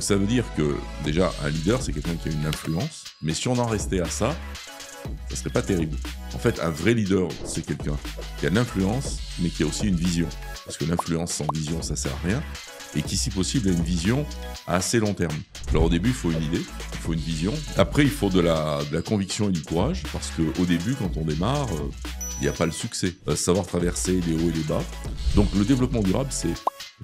Donc ça veut dire que déjà un leader c'est quelqu'un qui a une influence, mais si on en restait à ça, ça serait pas terrible. En fait, un vrai leader c'est quelqu'un qui a de l'influence, mais qui a aussi une vision. Parce que l'influence sans vision ça sert à rien, et qui si possible a une vision à assez long terme. Alors au début il faut une idée, il faut une vision. Après il faut de la conviction et du courage, parce qu'au début quand on démarre, il n'y a pas le succès. Savoir traverser les hauts et les bas. Donc le développement durable c'est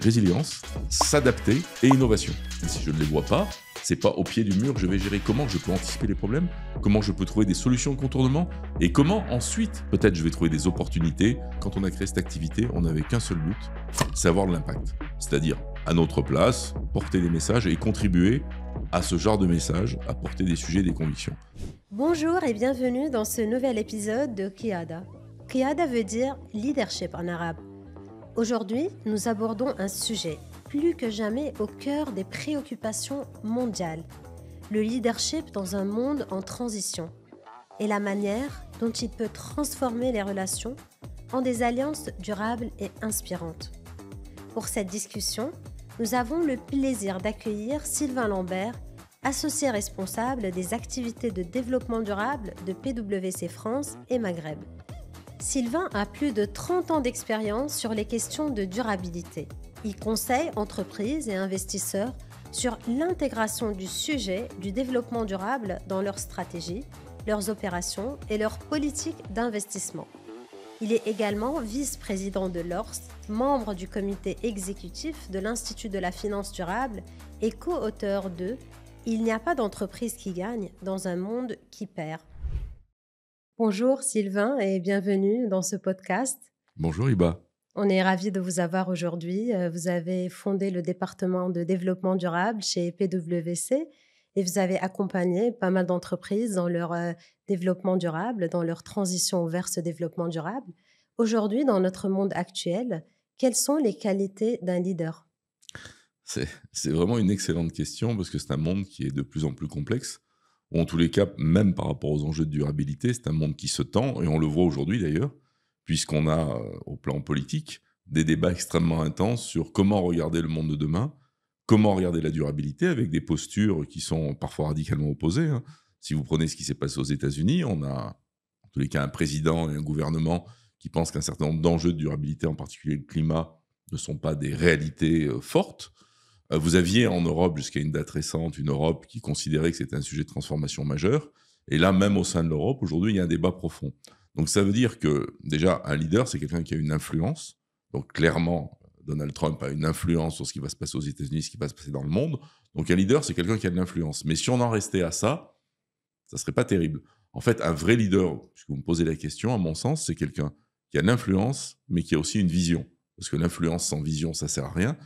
résilience, s'adapter et innovation. Et si je ne les vois pas, c'est pas au pied du mur que je vais gérer comment je peux anticiper les problèmes, comment je peux trouver des solutions de contournement, et comment ensuite, peut-être je vais trouver des opportunités. Quand on a créé cette activité, on n'avait qu'un seul but, c'est avoir de l'impact. C'est-à-dire, à notre place, porter des messages et contribuer à ce genre de messages, à porter des sujets et des convictions. Bonjour et bienvenue dans ce nouvel épisode de Qiyada. Qiyada veut dire leadership en arabe. Aujourd'hui, nous abordons un sujet plus que jamais au cœur des préoccupations mondiales, le leadership dans un monde en transition et la manière dont il peut transformer les relations en des alliances durables et inspirantes. Pour cette discussion, nous avons le plaisir d'accueillir Sylvain Lambert, associé responsable des activités de développement durable de PwC France et Maghreb. Sylvain a plus de 30 ans d'expérience sur les questions de durabilité. Il conseille entreprises et investisseurs sur l'intégration du sujet du développement durable dans leurs stratégies, leurs opérations et leurs politiques d'investissement. Il est également vice-président de l'ORS, membre du comité exécutif de l'Institut de la finance durable et co-auteur de « Il n'y a pas d'entreprise qui gagne dans un monde qui perd ». Bonjour Sylvain et bienvenue dans ce podcast. Bonjour Iba. On est ravis de vous avoir aujourd'hui. Vous avez fondé le département de développement durable chez PwC et vous avez accompagné pas mal d'entreprises dans leur développement durable, dans leur transition vers ce développement durable. Aujourd'hui, dans notre monde actuel, quelles sont les qualités d'un leader ? C'est vraiment une excellente question parce que c'est un monde qui est de plus en plus complexe. Ou en tous les cas, même par rapport aux enjeux de durabilité, c'est un monde qui se tend, et on le voit aujourd'hui d'ailleurs, puisqu'on a, au plan politique, des débats extrêmement intenses sur comment regarder le monde de demain, comment regarder la durabilité, avec des postures qui sont parfois radicalement opposées. Si vous prenez ce qui s'est passé aux États-Unis, on a, en tous les cas, un président et un gouvernement qui pensent qu'un certain nombre d'enjeux de durabilité, en particulier le climat, ne sont pas des réalités fortes. Vous aviez en Europe, jusqu'à une date récente, une Europe qui considérait que c'était un sujet de transformation majeur. Et là, même au sein de l'Europe, aujourd'hui, il y a un débat profond. Donc ça veut dire que, déjà, un leader, c'est quelqu'un qui a une influence. Donc clairement, Donald Trump a une influence sur ce qui va se passer aux États-Unis, ce qui va se passer dans le monde. Donc un leader, c'est quelqu'un qui a de l'influence. Mais si on en restait à ça, ça serait pas terrible. En fait, un vrai leader, puisque vous me posez la question, à mon sens, c'est quelqu'un qui a de l'influence, mais qui a aussi une vision. Parce que l'influence sans vision, ça sert à rien.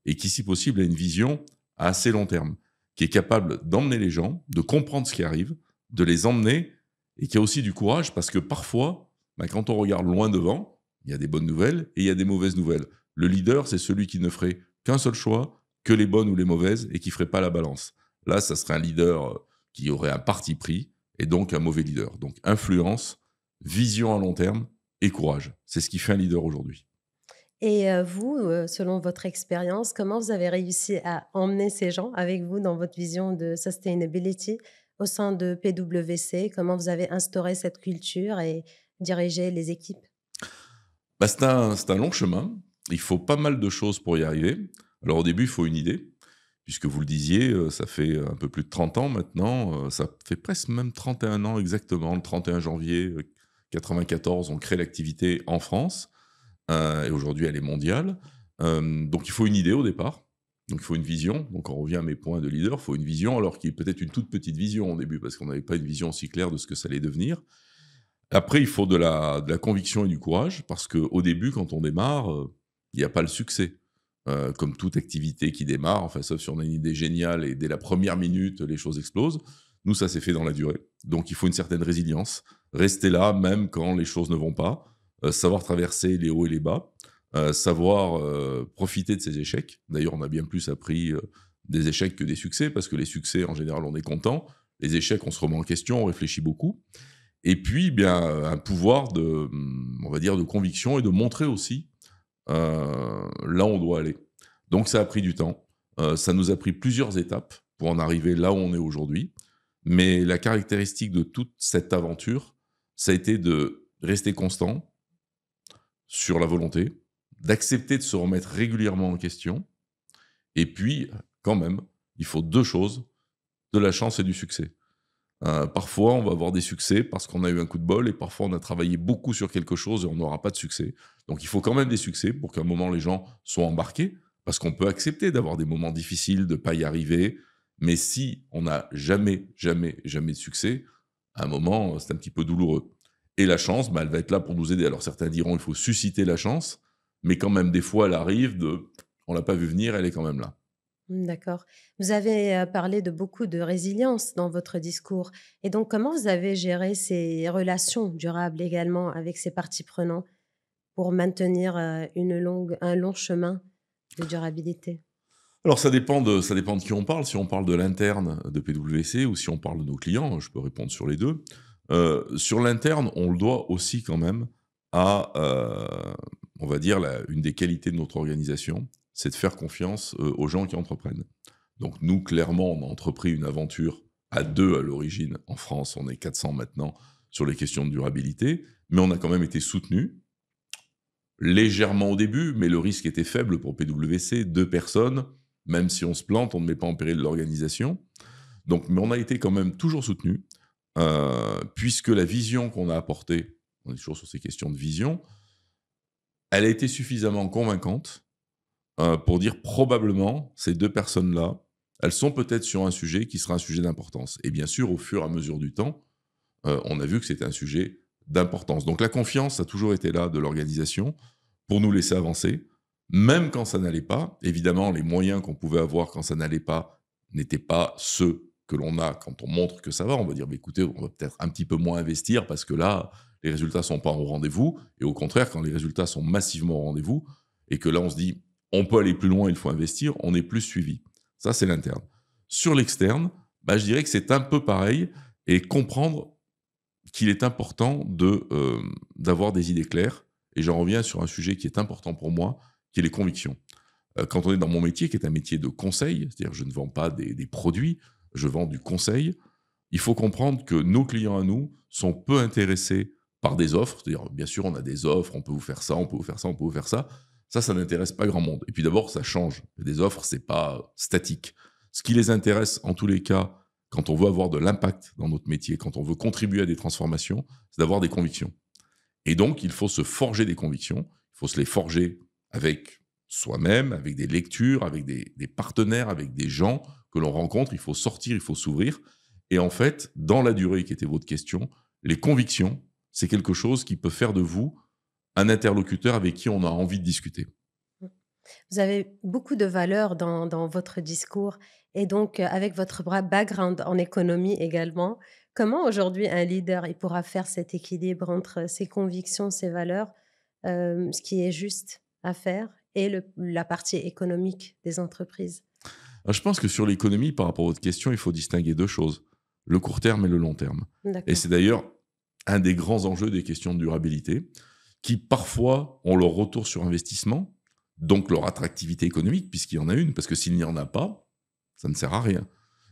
Et qui, si possible, a une vision à assez long terme, qui est capable d'emmener les gens, de comprendre ce qui arrive, de les emmener, et qui a aussi du courage, parce que parfois, quand on regarde loin devant, il y a des bonnes nouvelles et il y a des mauvaises nouvelles. Le leader, c'est celui qui ne ferait qu'un seul choix, que les bonnes ou les mauvaises, et qui ne ferait pas la balance. Là, ça serait un leader qui aurait un parti pris, et donc un mauvais leader. Donc influence, vision à long terme et courage. C'est ce qui fait un leader aujourd'hui. Et vous, selon votre expérience, comment vous avez réussi à emmener ces gens avec vous dans votre vision de sustainability au sein de PwC? Comment vous avez instauré cette culture et dirigé les équipes? C'est un long chemin. Il faut pas mal de choses pour y arriver. Alors au début, il faut une idée, puisque vous le disiez, ça fait un peu plus de 30 ans maintenant. Ça fait presque même 31 ans exactement. Le 31 janvier 1994, on crée l'activité en France. Et aujourd'hui, elle est mondiale. Donc, il faut une idée au départ. Donc, il faut une vision. Donc, on revient à mes points de leader. Il faut une vision, alors qu'il y ait peut-être une toute petite vision au début, parce qu'on n'avait pas une vision aussi claire de ce que ça allait devenir. Après, il faut de la conviction et du courage, parce qu'au début, quand on démarre, il n'y a pas le succès. Comme toute activité qui démarre, enfin, sauf si on a une idée géniale et dès la première minute, les choses explosent. Nous, ça s'est fait dans la durée. Donc, il faut une certaine résilience. Rester là, même quand les choses ne vont pas. Savoir traverser les hauts et les bas, savoir profiter de ses échecs. D'ailleurs, on a bien plus appris des échecs que des succès, parce que les succès, en général, on est content. Les échecs, on se remet en question, on réfléchit beaucoup. Et puis, un pouvoir on va dire, de conviction et de montrer aussi là où on doit aller. Donc, ça a pris du temps. Ça nous a pris plusieurs étapes pour en arriver là où on est aujourd'hui. Mais la caractéristique de toute cette aventure, ça a été de rester constant sur la volonté, d'accepter de se remettre régulièrement en question. Et puis, quand même, il faut 2 choses, de la chance et du succès. Parfois, on va avoir des succès parce qu'on a eu un coup de bol et parfois on a travaillé beaucoup sur quelque chose et on n'aura pas de succès. Donc il faut quand même des succès pour qu'à un moment les gens soient embarqués, parce qu'on peut accepter d'avoir des moments difficiles, de ne pas y arriver. Mais si on n'a jamais, jamais, jamais de succès, à un moment, c'est un petit peu douloureux. Et la chance, bah, elle va être là pour nous aider. Alors certains diront il faut susciter la chance, mais quand même des fois elle arrive, on l'a pas vu venir, elle est quand même là. D'accord. Vous avez parlé de beaucoup de résilience dans votre discours. Et donc, comment vous avez géré ces relations durables également avec ces parties prenantes pour maintenir un long chemin de durabilité? Alors ça dépend de qui on parle. Si on parle de l'interne de PwC ou si on parle de nos clients, je peux répondre sur les 2. Sur l'interne, on le doit aussi quand même à, on va dire une des qualités de notre organisation, c'est de faire confiance, aux gens qui entreprennent. Donc nous, clairement, on a entrepris une aventure à 2 à l'origine. En France, on est 400 maintenant sur les questions de durabilité, mais on a quand même été soutenus légèrement au début, mais le risque était faible pour PwC, 2 personnes, même si on se plante, on ne met pas en péril l'organisation. Donc, mais on a été quand même toujours soutenus, puisque la vision qu'on a apportée, on est toujours sur ces questions de vision, elle a été suffisamment convaincante pour dire probablement ces 2 personnes-là, elles sont peut-être sur un sujet qui sera un sujet d'importance. Et bien sûr, au fur et à mesure du temps, on a vu que c'était un sujet d'importance. Donc la confiance a toujours été là de l'organisation pour nous laisser avancer, même quand ça n'allait pas. Évidemment, les moyens qu'on pouvait avoir quand ça n'allait pas n'étaient pas ceux que l'on a quand on montre que ça va. On va dire, bah, écoutez, on va peut-être un petit peu moins investir parce que là, les résultats sont pas au rendez-vous. Et au contraire, quand les résultats sont massivement au rendez-vous et que là, on se dit, on peut aller plus loin, il faut investir, on est plus suivi. Ça, c'est l'interne. Sur l'externe, bah, je dirais que c'est un peu pareil et comprendre qu'il est important d'avoir des idées claires. Et j'en reviens sur un sujet qui est important pour moi, qui est les convictions. Quand on est dans mon métier, qui est un métier de conseil, c'est-à-dire je ne vends pas des produits, je vends du conseil, il faut comprendre que nos clients à nous sont peu intéressés par des offres. C'est-à-dire, bien sûr, on a des offres, on peut vous faire ça, on peut vous faire ça, on peut vous faire ça. Ça n'intéresse pas grand monde. Et puis d'abord, ça change. Des offres, c'est pas statique. Ce qui les intéresse, en tous les cas, quand on veut avoir de l'impact dans notre métier, quand on veut contribuer à des transformations, c'est d'avoir des convictions. Et donc, il faut se forger des convictions. Il faut se les forger avec soi-même, avec des lectures, avec des partenaires, avec des gens que l'on rencontre. Il faut sortir, il faut s'ouvrir. Et en fait, dans la durée qui était votre question, les convictions, c'est quelque chose qui peut faire de vous un interlocuteur avec qui on a envie de discuter. Vous avez beaucoup de valeurs dans votre discours et donc avec votre background en économie également, comment aujourd'hui un leader il pourra faire cet équilibre entre ses convictions, ses valeurs, ce qui est juste à faire et la partie économique des entreprises? Je pense que sur l'économie, par rapport à votre question, il faut distinguer 2 choses, le court terme et le long terme. Et D'accord. c'est d'ailleurs un des grands enjeux des questions de durabilité, qui parfois ont leur retour sur investissement, donc leur attractivité économique, puisqu'il y en a une, parce que s'il n'y en a pas, ça ne sert à rien.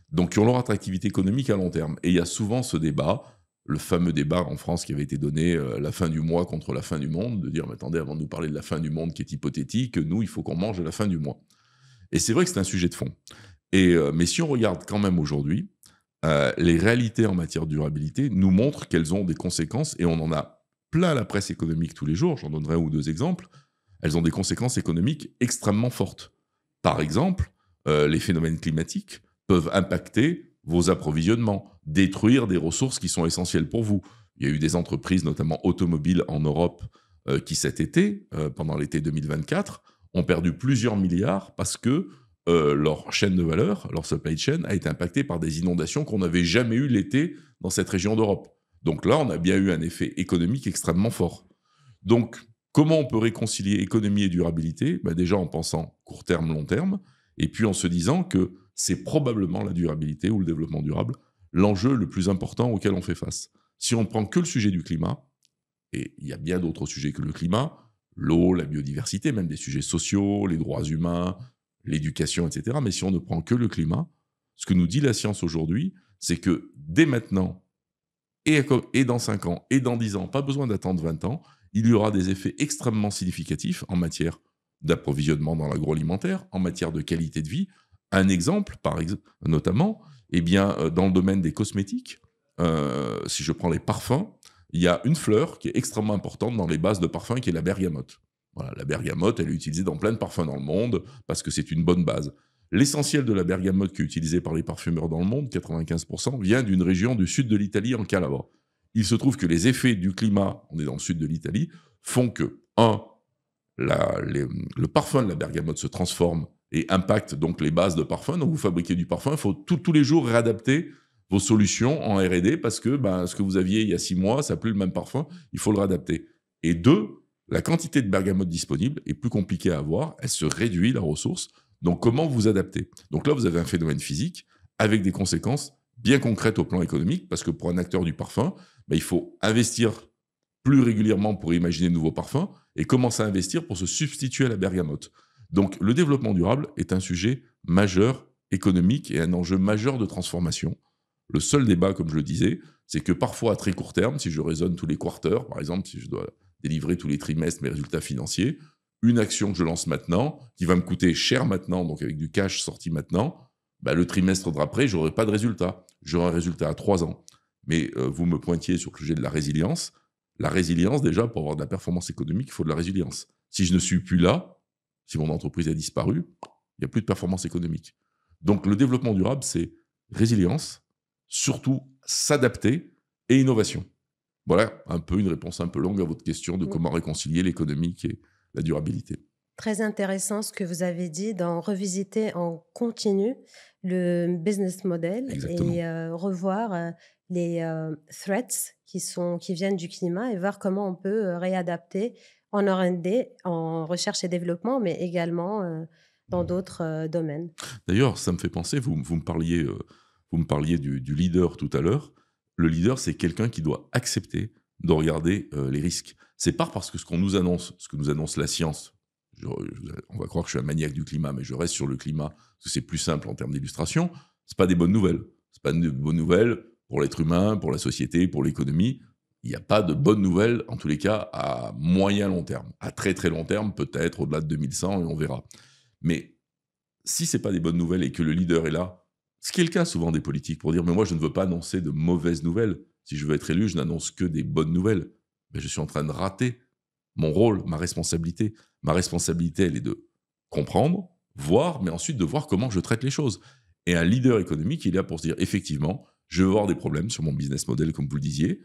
Donc ils ont leur attractivité économique à long terme. Et il y a souvent ce débat, le fameux débat en France qui avait été donné, la fin du mois contre la fin du monde, de dire, mais attendez, avant de nous parler de la fin du monde qui est hypothétique, nous, il faut qu'on mange à la fin du mois. Et c'est vrai que c'est un sujet de fond. Mais si on regarde quand même aujourd'hui, les réalités en matière de durabilité nous montrent qu'elles ont des conséquences, et on en a plein la presse économique tous les jours, j'en donnerai un ou 2 exemples, elles ont des conséquences économiques extrêmement fortes. Par exemple, les phénomènes climatiques peuvent impacter vos approvisionnements, détruire des ressources qui sont essentielles pour vous. Il y a eu des entreprises, notamment automobiles en Europe, qui cet été, pendant l'été 2024, ont perdu plusieurs milliards parce que leur chaîne de valeur, leur supply chain, a été impactée par des inondations qu'on n'avait jamais eues l'été dans cette région d'Europe. Donc là, on a bien eu un effet économique extrêmement fort. Donc, comment on peut réconcilier économie et durabilité? Déjà en pensant court terme, long terme, et puis en se disant que c'est probablement la durabilité ou le développement durable l'enjeu le plus important auquel on fait face. Si on ne prend que le sujet du climat, et il y a bien d'autres sujets que le climat, l'eau, la biodiversité, même des sujets sociaux, les droits humains, l'éducation, etc. Mais si on ne prend que le climat, ce que nous dit la science aujourd'hui, c'est que dès maintenant, et dans 5 ans, et dans 10 ans, pas besoin d'attendre 20 ans, il y aura des effets extrêmement significatifs en matière d'approvisionnement dans l'agroalimentaire, en matière de qualité de vie. Un exemple, notamment, dans le domaine des cosmétiques, si je prends les parfums, il y a une fleur qui est extrêmement importante dans les bases de parfums, qui est la bergamote. Voilà, la bergamote, elle est utilisée dans plein de parfums dans le monde, parce que c'est une bonne base. L'essentiel de la bergamote qui est utilisée par les parfumeurs dans le monde, 95%, vient d'une région du sud de l'Italie, en Calabre. Il se trouve que les effets du climat, on est dans le sud de l'Italie, font que, le parfum de la bergamote se transforme et impacte donc les bases de parfum. Donc vous fabriquez du parfum, il faut tous les jours réadapter vos solutions en R&D parce que ce que vous aviez il y a 6 mois, ça n'a plus le même parfum, il faut le réadapter. Et 2, la quantité de bergamote disponible est plus compliquée à avoir, elle se réduit, la ressource. Donc comment vous adapter? Donc là, vous avez un phénomène physique avec des conséquences bien concrètes au plan économique, parce que pour un acteur du parfum, il faut investir plus régulièrement pour imaginer de nouveaux parfums et commencer à investir pour se substituer à la bergamote. Donc le développement durable est un sujet majeur économique et un enjeu majeur de transformation. Le seul débat, comme je le disais, c'est que parfois à très court terme, si je raisonne tous les quarters, par exemple, si je dois délivrer tous les trimestres mes résultats financiers, une action que je lance maintenant, qui va me coûter cher maintenant, donc avec du cash sorti maintenant, le trimestre d'après, je n'aurai pas de résultat. J'aurai un résultat à 3 ans. Mais vous me pointiez sur le sujet de la résilience. La résilience, déjà, pour avoir de la performance économique, il faut de la résilience. Si je ne suis plus là, si mon entreprise a disparu, il n'y a plus de performance économique. Donc le développement durable, c'est résilience, surtout s'adapter et innovation. Voilà un peu une réponse un peu longue à votre question de comment réconcilier l'économique et la durabilité. Très intéressant ce que vous avez dit, d'en revisiter en continu le business model. Exactement. Et revoir les threats qui viennent du climat et voir comment on peut réadapter en R&D, en recherche et développement, mais également dans d'autres domaines. D'ailleurs, ça me fait penser, vous me parliez du leader tout à l'heure. Le leader, c'est quelqu'un qui doit accepter de regarder les risques. C'est pas parce que ce que nous annonce la science, on va croire que je suis un maniaque du climat, mais je reste sur le climat, parce que c'est plus simple en termes d'illustration, c'est pas des bonnes nouvelles. C'est pas de bonnes nouvelles pour l'être humain, pour la société, pour l'économie. Il n'y a pas de bonnes nouvelles, en tous les cas, à moyen long terme. À très très long terme, peut-être au-delà de 2100, et on verra. Mais si ce n'est pas des bonnes nouvelles et que le leader est là, ce qui est le cas souvent des politiques, pour dire « mais moi, je ne veux pas annoncer de mauvaises nouvelles. Si je veux être élu, je n'annonce que des bonnes nouvelles. » Mais je suis en train de rater mon rôle, ma responsabilité. Ma responsabilité, elle est de comprendre, voir, mais ensuite de voir comment je traite les choses. Et un leader économique, il est là pour se dire « effectivement, je vais avoir des problèmes sur mon business model, comme vous le disiez,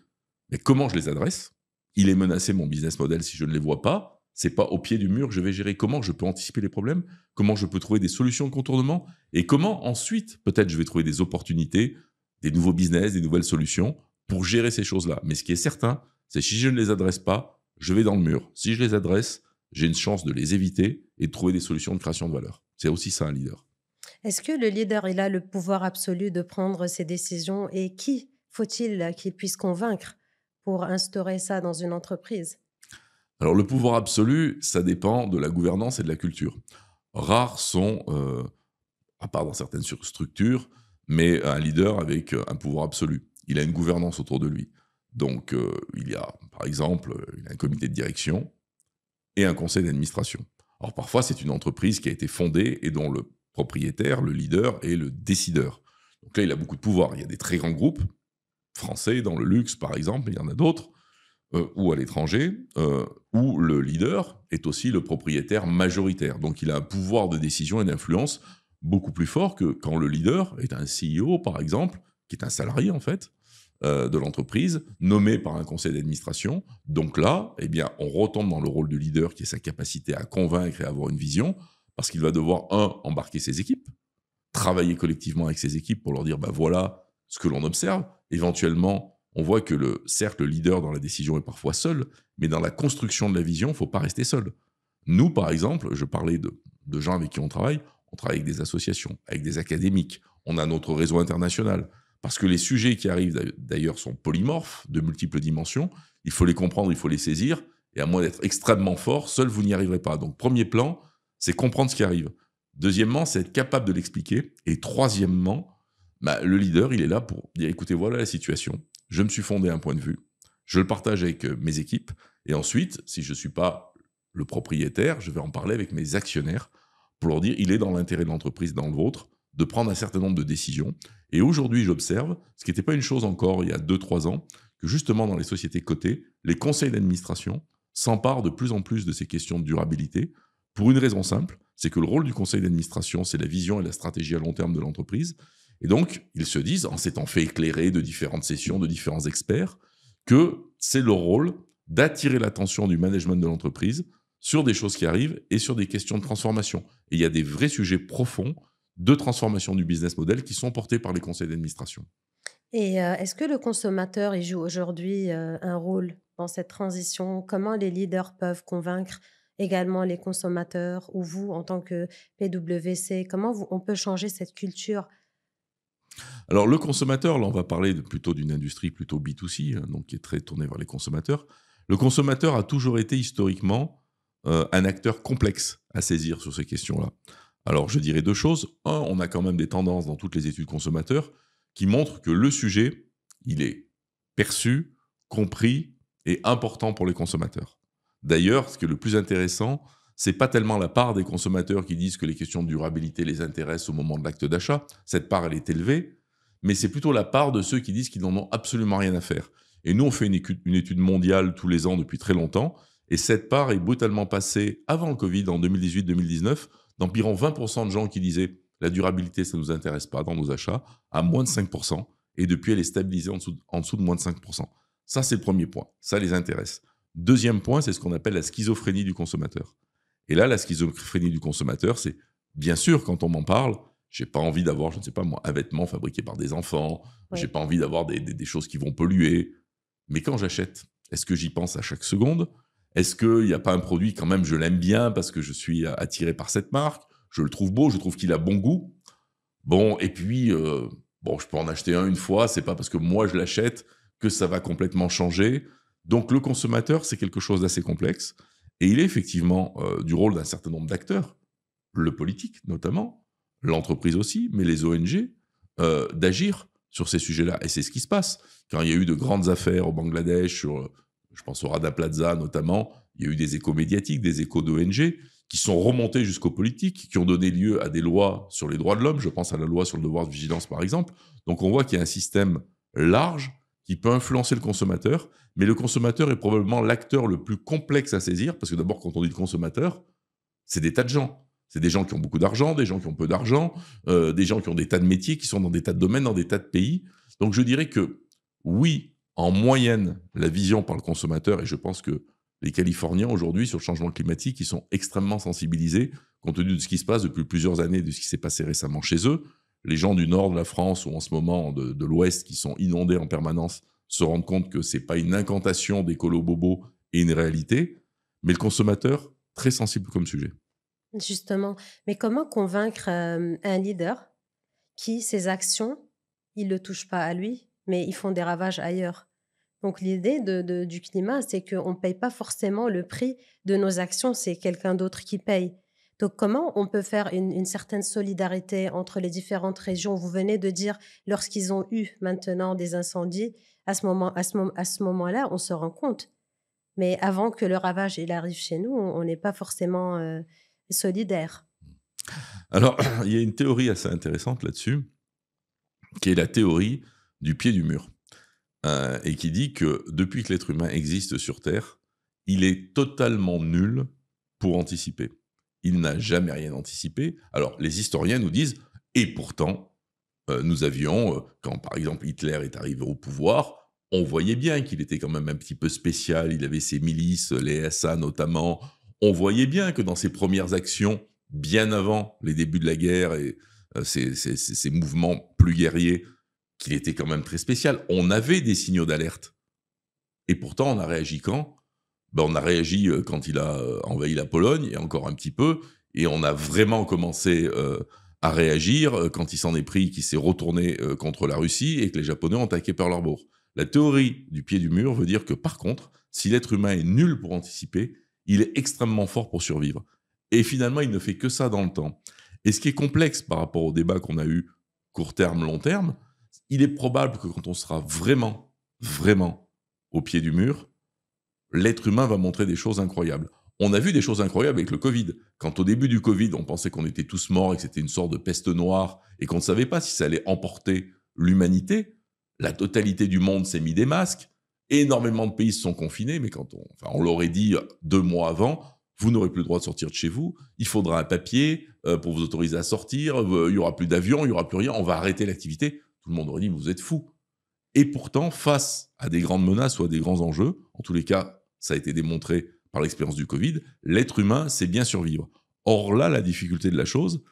mais comment je les adresse? Il est menacé, mon business model, si je ne les vois pas. C'est pas au pied du mur que je vais gérer. Comment je peux anticiper les problèmes? Comment je peux trouver des solutions de contournement? Et comment ensuite, peut-être, je vais trouver des opportunités, des nouveaux business, des nouvelles solutions pour gérer ces choses-là. Mais ce qui est certain, c'est que si je ne les adresse pas, je vais dans le mur. Si je les adresse, j'ai une chance de les éviter et de trouver des solutions de création de valeur. C'est aussi ça, un leader. Est-ce que le leader, il a le pouvoir absolu de prendre ses décisions et qui faut-il qu'il puisse convaincre pour instaurer ça dans une entreprise? Alors, le pouvoir absolu, ça dépend de la gouvernance et de la culture. Rares sont, à part dans certaines structures, mais un leader avec un pouvoir absolu. Il a une gouvernance autour de lui. Donc, il y a, par exemple, il a un comité de direction et un conseil d'administration. Alors, parfois, c'est une entreprise qui a été fondée et dont le propriétaire, le leader, est le décideur. Donc là, il a beaucoup de pouvoir. Il y a des très grands groupes français, dans le luxe, par exemple, mais il y en a d'autres, ou à l'étranger, où le leader est aussi le propriétaire majoritaire. Donc il a un pouvoir de décision et d'influence beaucoup plus fort que quand le leader est un CEO, par exemple, qui est un salarié en fait, de l'entreprise, nommé par un conseil d'administration. Donc là, on retombe dans le rôle du leader, qui est sa capacité à convaincre et à avoir une vision, parce qu'il va devoir, embarquer ses équipes, travailler collectivement avec ses équipes pour leur dire, voilà ce que l'on observe. Éventuellement, on voit que certes, le leader dans la décision est parfois seul, mais dans la construction de la vision, il ne faut pas rester seul. Nous, par exemple, je parlais de gens avec qui on travaille avec des associations, avec des académiques, on a notre réseau international, parce que les sujets qui arrivent d'ailleurs sont polymorphes, de multiples dimensions, il faut les comprendre, il faut les saisir, et à moins d'être extrêmement fort, seul vous n'y arriverez pas. Donc premier plan, c'est comprendre ce qui arrive. Deuxièmement, c'est être capable de l'expliquer. Et troisièmement, le leader, il est là pour dire, écoutez, voilà la situation. Je me suis fondé un point de vue. Je le partage avec mes équipes. Et ensuite, si je ne suis pas le propriétaire, je vais en parler avec mes actionnaires pour leur dire, il est dans l'intérêt de l'entreprise, dans le vôtre, de prendre un certain nombre de décisions. Et aujourd'hui, j'observe, ce qui n'était pas une chose encore il y a 2-3 ans, que justement dans les sociétés cotées, les conseils d'administration s'emparent de plus en plus de ces questions de durabilité, pour une raison simple, c'est que le rôle du conseil d'administration, c'est la vision et la stratégie à long terme de l'entreprise. Et donc, ils se disent, en s'étant fait éclairer de différentes sessions, de différents experts, que c'est leur rôle d'attirer l'attention du management de l'entreprise sur des choses qui arrivent et sur des questions de transformation. Et il y a des vrais sujets profonds de transformation du business model qui sont portés par les conseils d'administration. Et est-ce que le consommateur, il joue aujourd'hui un rôle dans cette transition? Comment les leaders peuvent convaincre également les consommateurs ou vous, en tant que PwC, comment on peut changer cette culture? Alors le consommateur, là on va parler plutôt d'une industrie plutôt B2C, donc qui est très tournée vers les consommateurs. Le consommateur a toujours été historiquement un acteur complexe à saisir sur ces questions-là. Alors je dirais deux choses. Un, on a quand même des tendances dans toutes les études consommateurs qui montrent que le sujet, il est perçu, compris et important pour les consommateurs. D'ailleurs, ce qui est le plus intéressant, c'est pas tellement la part des consommateurs qui disent que les questions de durabilité les intéressent au moment de l'acte d'achat. Cette part, elle est élevée, mais c'est plutôt la part de ceux qui disent qu'ils n'en ont absolument rien à faire. Et nous, on fait une étude mondiale tous les ans depuis très longtemps, et cette part est brutalement passée avant le Covid, en 2018-2019, d'environ 20% de gens qui disaient la durabilité, ça ne nous intéresse pas dans nos achats, à moins de 5%, et depuis, elle est stabilisée en dessous de moins de 5%. Ça, c'est le premier point. Ça les intéresse. Deuxième point, c'est ce qu'on appelle la schizophrénie du consommateur. Et là, la schizophrénie du consommateur, c'est bien sûr, quand on m'en parle, j'ai pas envie d'avoir, je ne sais pas moi, un vêtement fabriqué par des enfants, j'ai Oui. pas envie d'avoir des choses qui vont polluer. Mais quand j'achète, est-ce que j'y pense à chaque seconde? Est-ce qu'il n'y a pas un produit, quand même, je l'aime bien parce que je suis attiré par cette marque, je le trouve beau, je trouve qu'il a bon goût. Bon, et puis, je peux en acheter un une fois, c'est pas parce que moi je l'achète que ça va complètement changer. Donc le consommateur, c'est quelque chose d'assez complexe. Et il est effectivement du rôle d'un certain nombre d'acteurs, le politique notamment, l'entreprise aussi, mais les ONG, d'agir sur ces sujets-là. Et c'est ce qui se passe. Quand il y a eu de grandes affaires au Bangladesh, je pense au Rana Plaza notamment, il y a eu des échos médiatiques, des échos d'ONG qui sont remontés jusqu'aux politiques, qui ont donné lieu à des lois sur les droits de l'homme. Je pense à la loi sur le devoir de vigilance, par exemple. Donc on voit qu'il y a un système large qui peut influencer le consommateur, mais le consommateur est probablement l'acteur le plus complexe à saisir, parce que d'abord, quand on dit le consommateur, c'est des tas de gens. C'est des gens qui ont beaucoup d'argent, des gens qui ont peu d'argent, des gens qui ont des tas de métiers, qui sont dans des tas de domaines, dans des tas de pays. Donc je dirais que oui, en moyenne, la vision par le consommateur, et je pense que les Californiens aujourd'hui sur le changement climatique, ils sont extrêmement sensibilisés compte tenu de ce qui se passe depuis plusieurs années, de ce qui s'est passé récemment chez eux. Les gens du nord de la France ou en ce moment de l'ouest qui sont inondés en permanence se rendent compte que ce n'est pas une incantation d'écolo-bobo et une réalité, mais le consommateur, très sensible comme sujet. Justement, mais comment convaincre un leader qui, ses actions, ils ne le touchent pas à lui, mais ils font des ravages ailleurs? Donc l'idée du climat, c'est qu'on ne paye pas forcément le prix de nos actions, c'est quelqu'un d'autre qui paye. Donc comment on peut faire une certaine solidarité entre les différentes régions? Vous venez de dire, lorsqu'ils ont eu maintenant des incendies, à ce moment-là, on se rend compte. Mais avant que le ravage il arrive chez nous, on n'est pas forcément solidaire. Alors, il y a une théorie assez intéressante là-dessus, qui est la théorie du pied du mur, et qui dit que depuis que l'être humain existe sur Terre, il est totalement nul pour anticiper. Il n'a jamais rien anticipé. Alors, les historiens nous disent, et pourtant, nous avions, quand par exemple Hitler est arrivé au pouvoir, on voyait bien qu'il était quand même un petit peu spécial, il avait ses milices, les SA notamment, on voyait bien que dans ses premières actions, bien avant les débuts de la guerre et ces mouvements plus guerriers, qu'il était quand même très spécial. On avait des signaux d'alerte. Et pourtant, on a réagi quand? On a réagi quand il a envahi la Pologne, et encore un petit peu, et on a vraiment commencé à réagir quand il s'en est pris, qu'il s'est retourné contre la Russie, et que les Japonais ont attaqué Pearl Harbor. La théorie du pied du mur veut dire que, par contre, si l'être humain est nul pour anticiper, il est extrêmement fort pour survivre. Et finalement, il ne fait que ça dans le temps. Et ce qui est complexe par rapport au débat qu'on a eu court terme, long terme, il est probable que quand on sera vraiment, vraiment au pied du mur, l'être humain va montrer des choses incroyables. On a vu des choses incroyables avec le Covid. Quand au début du Covid, on pensait qu'on était tous morts et que c'était une sorte de peste noire et qu'on ne savait pas si ça allait emporter l'humanité, la totalité du monde s'est mis des masques, énormément de pays se sont confinés, mais quand on l'aurait dit 2 mois avant, vous n'aurez plus le droit de sortir de chez vous, il faudra un papier pour vous autoriser à sortir, il n'y aura plus d'avion, il n'y aura plus rien, on va arrêter l'activité. Tout le monde aurait dit, vous êtes fous. Et pourtant, face à des grandes menaces ou à des grands enjeux, en tous les cas, ça a été démontré par l'expérience du Covid, l'être humain sait bien survivre. Or là, la difficulté de la chose,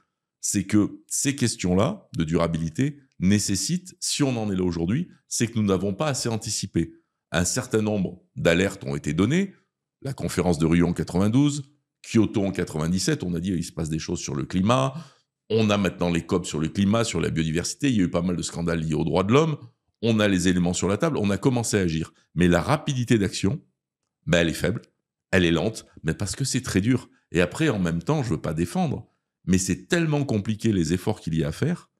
c'est que ces questions-là, de durabilité, nécessitent, si on en est là aujourd'hui, c'est que nous n'avons pas assez anticipé. Un certain nombre d'alertes ont été données, la conférence de Rio en 92, Kyoto en 97, on a dit il se passe des choses sur le climat, on a maintenant les COP sur le climat, sur la biodiversité, il y a eu pas mal de scandales liés aux droits de l'homme, on a les éléments sur la table, on a commencé à agir. Mais la rapidité d'action, elle est faible, elle est lente, mais parce que c'est très dur. Et après, en même temps, je ne veux pas défendre, mais c'est tellement compliqué les efforts qu'il y a à faire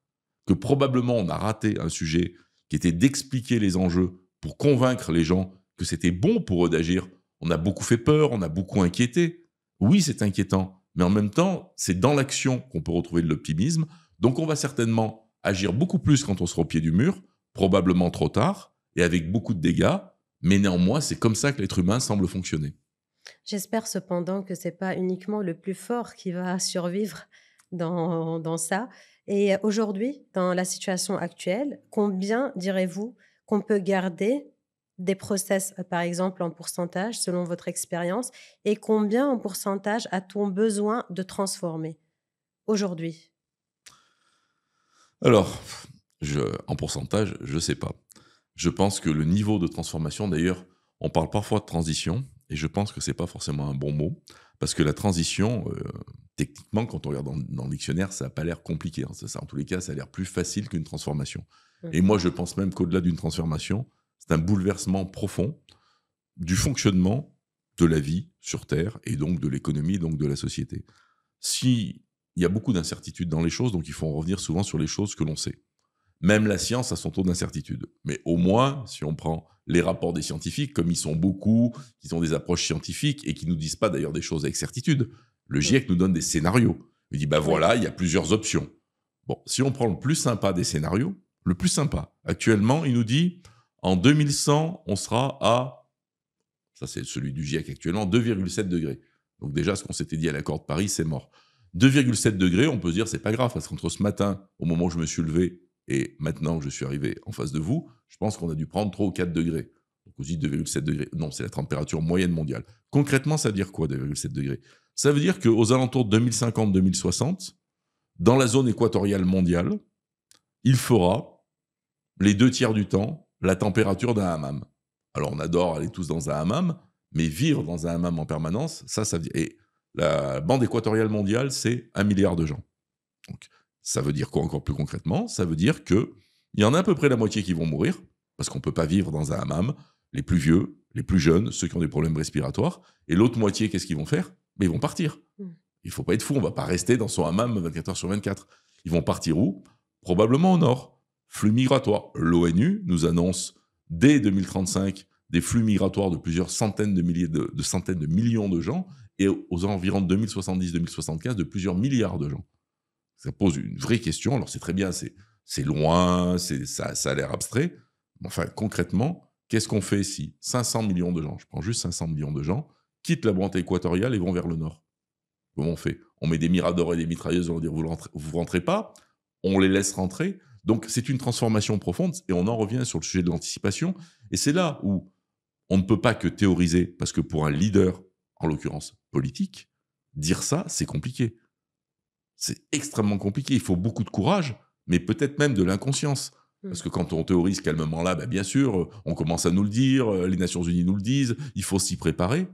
que probablement on a raté un sujet qui était d'expliquer les enjeux pour convaincre les gens que c'était bon pour eux d'agir. On a beaucoup fait peur, on a beaucoup inquiété. Oui, c'est inquiétant, mais en même temps, c'est dans l'action qu'on peut retrouver de l'optimisme. Donc on va certainement agir beaucoup plus quand on sera au pied du mur, probablement trop tard et avec beaucoup de dégâts, mais néanmoins, c'est comme ça que l'être humain semble fonctionner. J'espère cependant que c'est pas uniquement le plus fort qui va survivre dans ça. Et aujourd'hui, dans la situation actuelle, combien direz-vous qu'on peut garder des process, par exemple, en pourcentage, selon votre expérience, et combien en pourcentage a-t-on besoin de transformer aujourd'hui? Alors, en pourcentage, je ne sais pas. Je pense que le niveau de transformation, d'ailleurs, on parle parfois de transition, et je pense que ce n'est pas forcément un bon mot, parce que la transition, techniquement, quand on regarde dans le dictionnaire, ça n'a pas l'air compliqué. Hein. En tous les cas, ça a l'air plus facile qu'une transformation. Et moi, je pense même qu'au-delà d'une transformation, c'est un bouleversement profond du fonctionnement de la vie sur Terre, et donc de l'économie, donc de la société. Il y a beaucoup d'incertitudes dans les choses, donc il faut en revenir souvent sur les choses que l'on sait. Même la science a son taux d'incertitude. Mais au moins, si on prend les rapports des scientifiques, comme ils sont beaucoup, qui ont des approches scientifiques et qui ne nous disent pas d'ailleurs des choses avec certitude, le GIEC nous donne des scénarios. Il dit, voilà, il y a plusieurs options. Bon, si on prend le plus sympa des scénarios, le plus sympa, actuellement, il nous dit, en 2100, on sera à, ça c'est celui du GIEC actuellement, 2,7 degrés. Donc déjà, ce qu'on s'était dit à l'accord de Paris, c'est mort. 2,7 degrés, on peut se dire, c'est pas grave, parce qu'entre ce matin, au moment où je me suis levé, et maintenant que je suis arrivé en face de vous, je pense qu'on a dû prendre 3 ou 4 degrés. Donc vous dites 2,7 degrés. Non, c'est la température moyenne mondiale. Concrètement, ça veut dire quoi, 2,7 degrés? Ça veut dire qu'aux alentours de 2050-2060, dans la zone équatoriale mondiale, il fera, les 2 tiers du temps, la température d'un hammam. Alors on adore aller tous dans un hammam, mais vivre dans un hammam en permanence, ça veut dire... Et la bande équatoriale mondiale, c'est 1 milliard de gens. Donc, ça veut dire quoi encore plus concrètement? Ça veut dire qu'il y en a à peu près la moitié qui vont mourir, parce qu'on ne peut pas vivre dans un hammam, les plus vieux, les plus jeunes, ceux qui ont des problèmes respiratoires, et l'autre moitié, qu'est-ce qu'ils vont faire? Ils vont partir. Il ne faut pas être fou, on ne va pas rester dans son hammam 24 heures sur 24. Ils vont partir où? Probablement au nord. Flux migratoires. L'ONU nous annonce dès 2035 des flux migratoires de plusieurs centaines de milliers de centaines de millions de gens, et aux environs de 2070-2075 de plusieurs milliards de gens. Ça pose une vraie question. Alors c'est très bien, c'est loin, ça a l'air abstrait. Mais enfin, concrètement, qu'est-ce qu'on fait si 500 millions de gens, je prends juste 500 millions de gens, quittent la bande équatoriale et vont vers le nord? Comment on fait? On met des miradors et des mitrailleuses, on va dire vous rentrez pas, on les laisse rentrer. Donc c'est une transformation profonde et on en revient sur le sujet de l'anticipation. Et c'est là où on ne peut pas que théoriser, parce que pour un leader, en l'occurrence politique, dire ça, c'est compliqué. C'est extrêmement compliqué. Il faut beaucoup de courage, mais peut-être même de l'inconscience. Parce que quand on théorise calmement là, bien sûr, on commence à nous le dire, les Nations Unies nous le disent, il faut s'y préparer.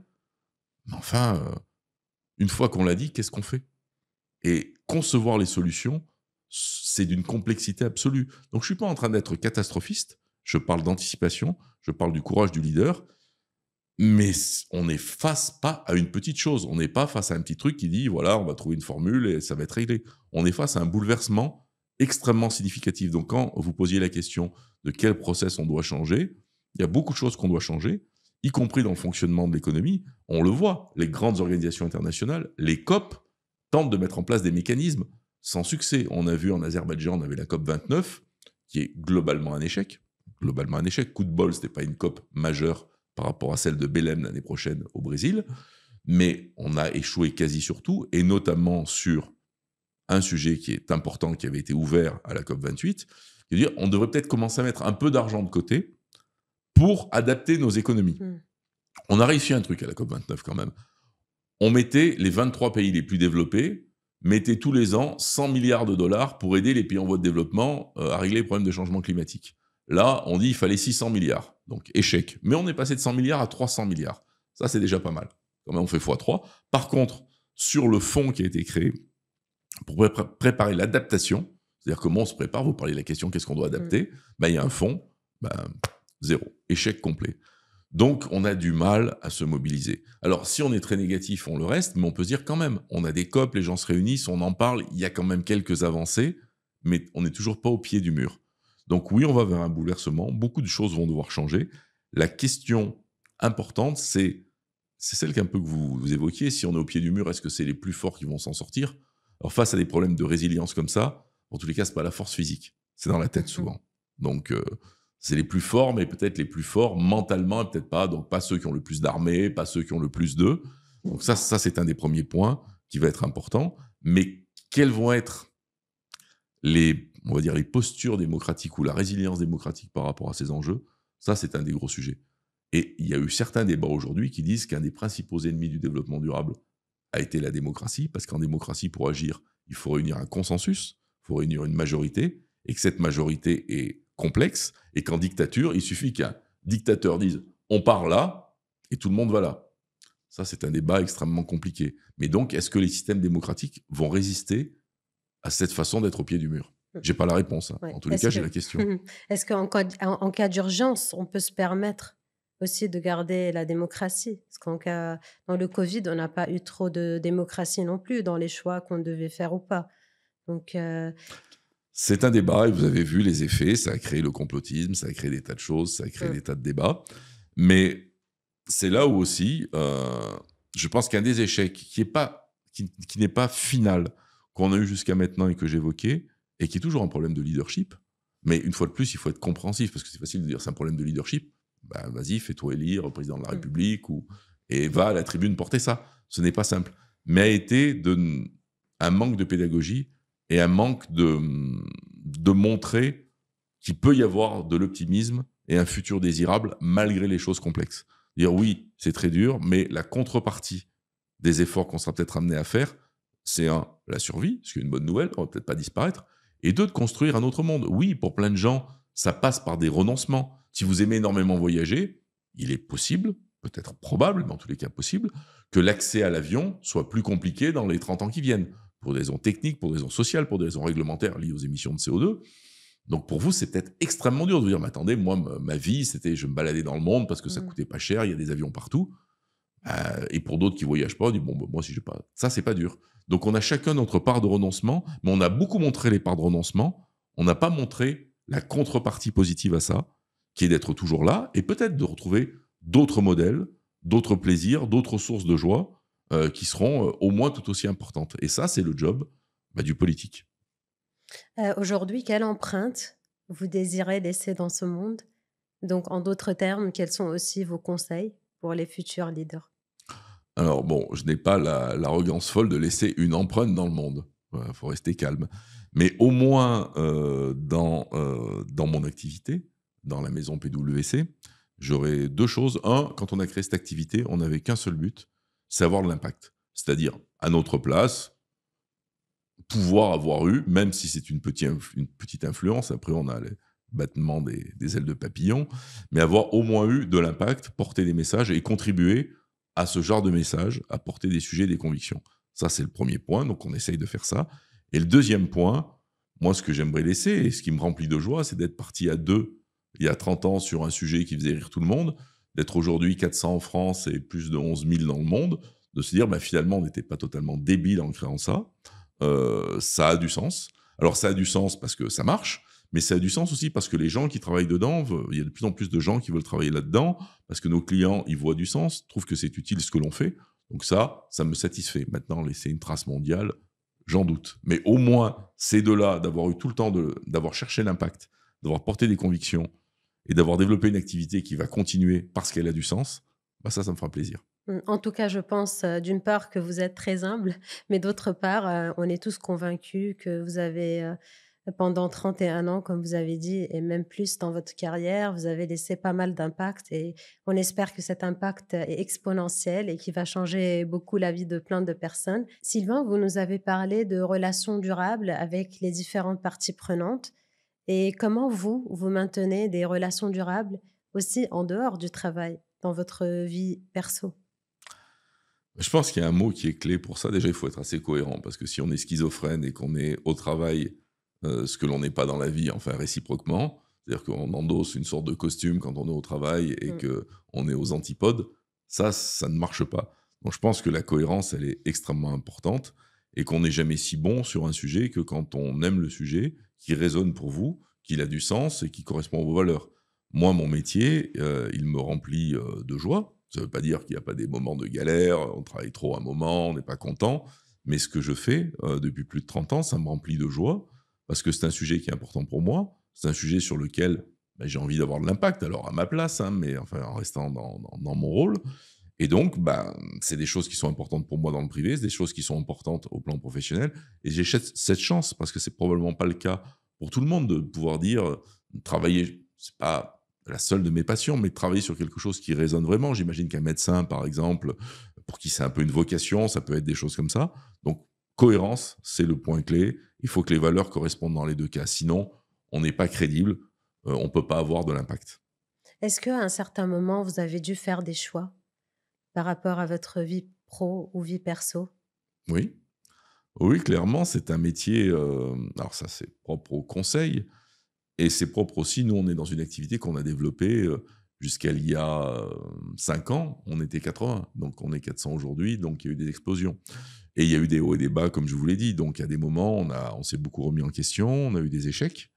Mais enfin, une fois qu'on l'a dit, qu'est-ce qu'on fait? Et concevoir les solutions, c'est d'une complexité absolue. Donc je ne suis pas en train d'être catastrophiste, je parle d'anticipation, je parle du courage du leader. Mais on n'est face pas à une petite chose. On n'est pas face à un petit truc qui dit, voilà, on va trouver une formule et ça va être réglé. On est face à un bouleversement extrêmement significatif. Donc, quand vous posiez la question de quel process on doit changer, il y a beaucoup de choses qu'on doit changer, y compris dans le fonctionnement de l'économie. On le voit, les grandes organisations internationales, les COP, tentent de mettre en place des mécanismes sans succès. On a vu en Azerbaïdjan, on avait la COP 29, qui est globalement un échec. Globalement un échec. Coup de bol, ce n'était pas une COP majeure par rapport à celle de Belém l'année prochaine au Brésil, mais on a échoué quasi sur tout, et notamment sur un sujet qui est important, qui avait été ouvert à la COP28, c'est-à-dire on devrait peut-être commencer à mettre un peu d'argent de côté pour adapter nos économies. On a réussi un truc à la COP29 quand même. On mettait les 23 pays les plus développés, mettaient tous les ans 100 milliards de dollars pour aider les pays en voie de développement à régler les problèmes de changement climatique. Là, on dit qu'il fallait 600 milliards, donc échec. Mais on est passé de 100 milliards à 300 milliards. Ça, c'est déjà pas mal. Quand même, on fait x3. Par contre, sur le fonds qui a été créé pour préparer l'adaptation, c'est-à-dire comment on se prépare, vous parlez de la question qu'est-ce qu'on doit adapter, il y a un fonds, zéro, échec complet. Donc, on a du mal à se mobiliser. Alors, si on est très négatif, on le reste, mais on peut se dire quand même, on a des COP, les gens se réunissent, on en parle, il y a quand même quelques avancées, mais on n'est toujours pas au pied du mur. Donc oui, on va vers un bouleversement, beaucoup de choses vont devoir changer. La question importante, c'est celle qu'un peu que vous évoquiez, si on est au pied du mur, est-ce que c'est les plus forts qui vont s'en sortir? Alors face à des problèmes de résilience comme ça, en tous les cas, ce n'est pas la force physique, c'est dans la tête souvent. Donc c'est les plus forts, mais peut-être les plus forts mentalement, et peut-être pas, donc pas ceux qui ont le plus d'armées, pas ceux qui ont le plus d'eux. Donc ça c'est un des premiers points qui va être important. Mais quels vont être on va dire les postures démocratiques ou la résilience démocratique par rapport à ces enjeux, ça c'est un des gros sujets. Et il y a eu certains débats aujourd'hui qui disent qu'un des principaux ennemis du développement durable a été la démocratie, parce qu'en démocratie, pour agir, il faut réunir un consensus, il faut réunir une majorité, et que cette majorité est complexe, et qu'en dictature, il suffit qu'un dictateur dise « on part là », et tout le monde va là. Ça, c'est un débat extrêmement compliqué. Mais donc, est-ce que les systèmes démocratiques vont résister à cette façon d'être au pied du mur? J'ai pas la réponse. Hein. Ouais. En tous les cas, j'ai la question. Est-ce qu'en cas d'urgence, on peut se permettre aussi de garder la démocratie? Parce dans le Covid, on n'a pas eu trop de démocratie non plus dans les choix qu'on devait faire ou pas. Donc, c'est un débat et vous avez vu les effets. Ça a créé le complotisme, ça a créé des tas de choses, ça a créé des tas de débats. Mais c'est là où aussi, je pense qu'un des échecs qui n'est pas final, qu'on a eu jusqu'à maintenant et que j'évoquais, et qui est toujours un problème de leadership, mais une fois de plus, il faut être compréhensif, parce que c'est facile de dire c'est un problème de leadership, vas-y, fais-toi élire président de la République, et va à la tribune porter ça. Ce n'est pas simple. Mais a été un manque de pédagogie et un manque de montrer qu'il peut y avoir de l'optimisme et un futur désirable malgré les choses complexes. Dire oui, c'est très dur, mais la contrepartie des efforts qu'on sera peut-être amené à faire, c'est la survie, ce qui est une bonne nouvelle, on va peut-être pas disparaître, et deux, de construire un autre monde. Oui, pour plein de gens, ça passe par des renoncements. Si vous aimez énormément voyager, il est possible, peut-être probable, mais en tous les cas possible, que l'accès à l'avion soit plus compliqué dans les 30 ans qui viennent, pour des raisons techniques, pour des raisons sociales, pour des raisons réglementaires liées aux émissions de CO2. Donc pour vous, c'est peut-être extrêmement dur de vous dire, mais attendez, moi, ma vie, c'était je me baladais dans le monde parce que ça coûtait pas cher, il y a des avions partout. Et pour d'autres qui ne voyagent pas, on dit, bon, moi, si je pas... Ça, c'est pas dur. Donc on a chacun notre part de renoncement, mais on a beaucoup montré les parts de renoncement, on n'a pas montré la contrepartie positive à ça, qui est d'être toujours là, et peut-être de retrouver d'autres modèles, d'autres plaisirs, d'autres sources de joie, qui seront au moins tout aussi importantes. Et ça, c'est le job du politique. Aujourd'hui, quelle empreinte vous désirez laisser dans ce monde? Donc, en d'autres termes, quels sont aussi vos conseils pour les futurs leaders? Alors bon, je n'ai pas l'arrogance folle de laisser une empreinte dans le monde. Il faut rester calme. Mais au moins dans mon activité, dans la maison PwC, j'aurais deux choses. Un, quand on a créé cette activité, on n'avait qu'un seul but, c'est avoir de l'impact. C'est-à-dire, à notre place, pouvoir avoir eu, même si c'est une petite influence, après on a les battements des ailes de papillon, mais avoir au moins eu de l'impact, porter des messages et contribuer à ce genre de messages, à porter des sujets, des convictions. Ça, c'est le premier point, donc on essaye de faire ça. Et le deuxième point, moi, ce que j'aimerais laisser, et ce qui me remplit de joie, c'est d'être parti à deux, il y a 30 ans, sur un sujet qui faisait rire tout le monde, d'être aujourd'hui 400 en France et plus de 11 000 dans le monde, de se dire, bah, finalement, on n'était pas totalement débile en créant ça. Ça a du sens. Alors, ça a du sens parce que ça marche, mais ça a du sens aussi parce que les gens qui travaillent dedans, il y a de plus en plus de gens qui veulent travailler là-dedans, parce que nos clients, ils voient du sens, trouvent que c'est utile ce que l'on fait. Donc ça me satisfait. Maintenant, laisser une trace mondiale, j'en doute. Mais au moins, ces deux-là, d'avoir eu tout le temps d'avoir cherché l'impact, d'avoir porté des convictions et d'avoir développé une activité qui va continuer parce qu'elle a du sens, bah ça me fera plaisir. En tout cas, je pense, d'une part que vous êtes très humble, mais d'autre part, on est tous convaincus que vous avez, pendant 31 ans, comme vous avez dit et même plus dans votre carrière, vous avez laissé pas mal d'impact et on espère que cet impact est exponentiel et qu'il va changer beaucoup la vie de plein de personnes. Sylvain, vous nous avez parlé de relations durables avec les différentes parties prenantes et comment vous maintenez des relations durables aussi en dehors du travail, dans votre vie perso? Je pense qu'il y a un mot qui est clé pour ça. Déjà, il faut être assez cohérent parce que si on est schizophrène et qu'on est au travail, ce que l'on n'est pas dans la vie, enfin réciproquement, c'est-à-dire qu'on endosse une sorte de costume quand on est au travail et Mmh. qu'on est aux antipodes, ça ne marche pas. Donc je pense que la cohérence, elle est extrêmement importante et qu'on n'est jamais si bon sur un sujet que quand on aime le sujet, qui résonne pour vous, qu'il a du sens et qui correspond à vos valeurs. Moi, mon métier, il me remplit, de joie. Ça ne veut pas dire qu'il n'y a pas des moments de galère, on travaille trop un moment, on n'est pas content. Mais ce que je fais depuis plus de 30 ans, ça me remplit de joie parce que c'est un sujet qui est important pour moi. C'est un sujet sur lequel bah, j'ai envie d'avoir de l'impact, alors à ma place, hein, mais enfin, en restant dans mon rôle. Et donc, bah, c'est des choses qui sont importantes pour moi dans le privé, c'est des choses qui sont importantes au plan professionnel. Et j'ai cette chance, parce que c'est probablement pas le cas pour tout le monde, de pouvoir dire, travailler, c'est pas la seule de mes passions, mais de travailler sur quelque chose qui résonne vraiment. J'imagine qu'un médecin, par exemple, pour qui c'est un peu une vocation, ça peut être des choses comme ça. Donc, cohérence, c'est le point clé. Il faut que les valeurs correspondent dans les deux cas. Sinon, on n'est pas crédible, on ne peut pas avoir de l'impact. Est-ce qu'à un certain moment, vous avez dû faire des choix par rapport à votre vie pro ou vie perso? Oui, oui, clairement, c'est un métier, alors ça, c'est propre au conseil et c'est propre aussi nous, on est dans une activité qu'on a développée, jusqu'à il y a, 5 ans, on était 80, donc on est 400 aujourd'hui, donc il y a eu des explosions et il y a eu des hauts et des bas, comme je vous l'ai dit. Donc il y a des moments, on s'est beaucoup remis en question, on a eu des échecs,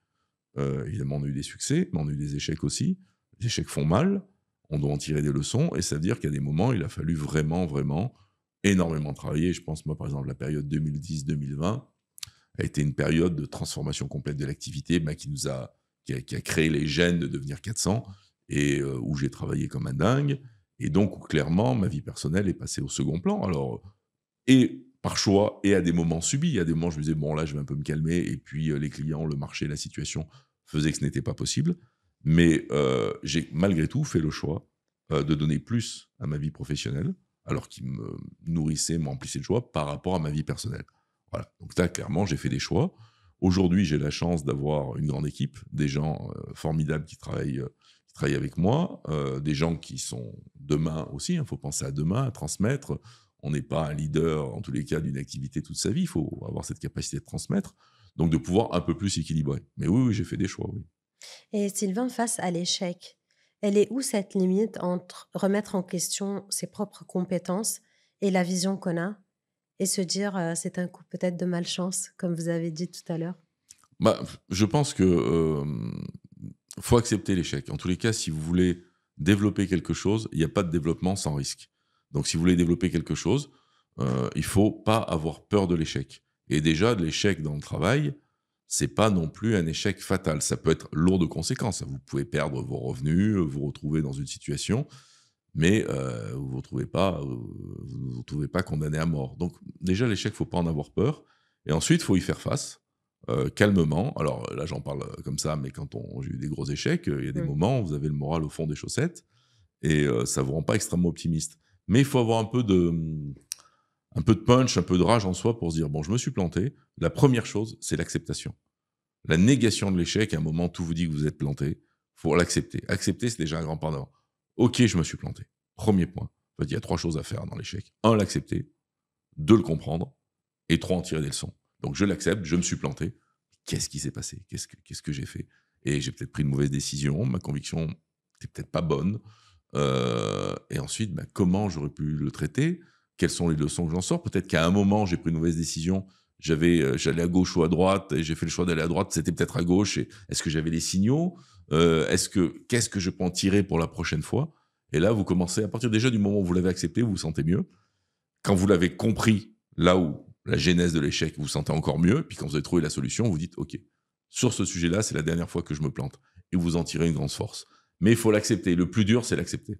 évidemment, on a eu des succès, mais on a eu des échecs aussi. Les échecs font mal, on doit en tirer des leçons et ça veut dire qu'il y a des moments, il a fallu vraiment, vraiment énormément travailler. Je pense, moi, par exemple, la période 2010-2020 a été une période de transformation complète de l'activité, bah, qui a créé les gènes de devenir 400 et où j'ai travaillé comme un dingue et donc où clairement ma vie personnelle est passée au second plan. Alors et par choix et à des moments subis. Il y a des moments où je me disais: «Bon là, je vais un peu me calmer» et puis, les clients, le marché, la situation faisaient que ce n'était pas possible. Mais, j'ai malgré tout fait le choix, de donner plus à ma vie professionnelle, alors qu'il me nourrissait, me remplissait de joie par rapport à ma vie personnelle. Voilà, donc là, clairement, j'ai fait des choix. Aujourd'hui, j'ai la chance d'avoir une grande équipe, des gens, formidables qui travaillent avec moi, des gens qui sont demain aussi, il faut penser à demain, à transmettre. On n'est pas un leader, en tous les cas, d'une activité toute sa vie. Il faut avoir cette capacité de transmettre, donc de pouvoir un peu plus équilibrer. Mais oui, oui, j'ai fait des choix, oui. Et Sylvain, face à l'échec, elle est où cette limite entre remettre en question ses propres compétences et la vision qu'on a et se dire, «C'est un coup peut-être de malchance», comme vous avez dit tout à l'heure? Bah, je pense que, faut accepter l'échec. En tous les cas, si vous voulez développer quelque chose, il n'y a pas de développement sans risque. Donc si vous voulez développer quelque chose, il faut pas avoir peur de l'échec et déjà de l'échec dans le travail, c'est pas non plus un échec fatal. Ça peut être lourd de conséquences. Vous pouvez perdre vos revenus, vous retrouver dans une situation, mais vous vous retrouvez pas condamné à mort. Donc déjà l'échec, faut pas en avoir peur et ensuite, faut y faire face, calmement. Alors là, j'en parle, comme ça, mais j'ai eu des gros échecs, il y a des Mmh. moments où vous avez le moral au fond des chaussettes et ça vous rend pas extrêmement optimiste. Mais il faut avoir un peu de punch, un peu de rage en soi pour se dire: «Bon, je me suis planté». La première chose, c'est l'acceptation. La négation de l'échec, à un moment, tout vous dit que vous êtes planté, faut l'accepter. Accepter, c'est déjà un grand pas en avant. OK, je me suis planté. Premier point. En fait, il y a 3 choses à faire dans l'échec. Un, l'accepter, 2, le comprendre et 3, en tirer des leçons. Donc je l'accepte, je me suis planté. Qu'est-ce qui s'est passé? Qu'est-ce que j'ai fait? Et j'ai peut-être pris une mauvaise décision, ma conviction n'était peut-être pas bonne, Et ensuite, comment j'aurais pu le traiter? Quelles sont les leçons que j'en sors? Peut-être qu'à un moment, j'ai pris une mauvaise décision, j'allais à gauche ou à droite et j'ai fait le choix d'aller à droite, c'était peut-être à gauche et est-ce que j'avais les signaux? Qu'est-ce que je peux en tirer pour la prochaine fois? Et là, vous commencez à partir déjà du moment où vous l'avez accepté, vous vous sentez mieux. Quand vous l'avez compris, là où la genèse de l'échec, vous vous sentez encore mieux. Puis quand vous avez trouvé la solution, vous dites: «OK, sur ce sujet-là, c'est la dernière fois que je me plante» et vous en tirez une grande force. Mais il faut l'accepter. Le plus dur, c'est l'accepter.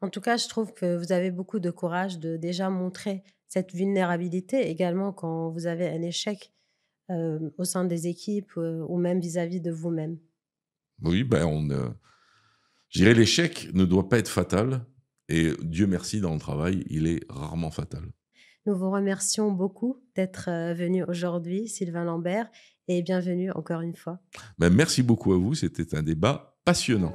En tout cas, je trouve que vous avez beaucoup de courage de déjà montrer cette vulnérabilité également quand vous avez un échec, au sein des équipes, ou même vis-à-vis de vous-même. Oui, je dirais l'échec ne doit pas être fatal et Dieu merci, dans le travail, il est rarement fatal. Nous vous remercions beaucoup d'être, venu aujourd'hui, Sylvain Lambert, et bienvenue encore une fois. Merci beaucoup à vous, c'était un débat passionnant.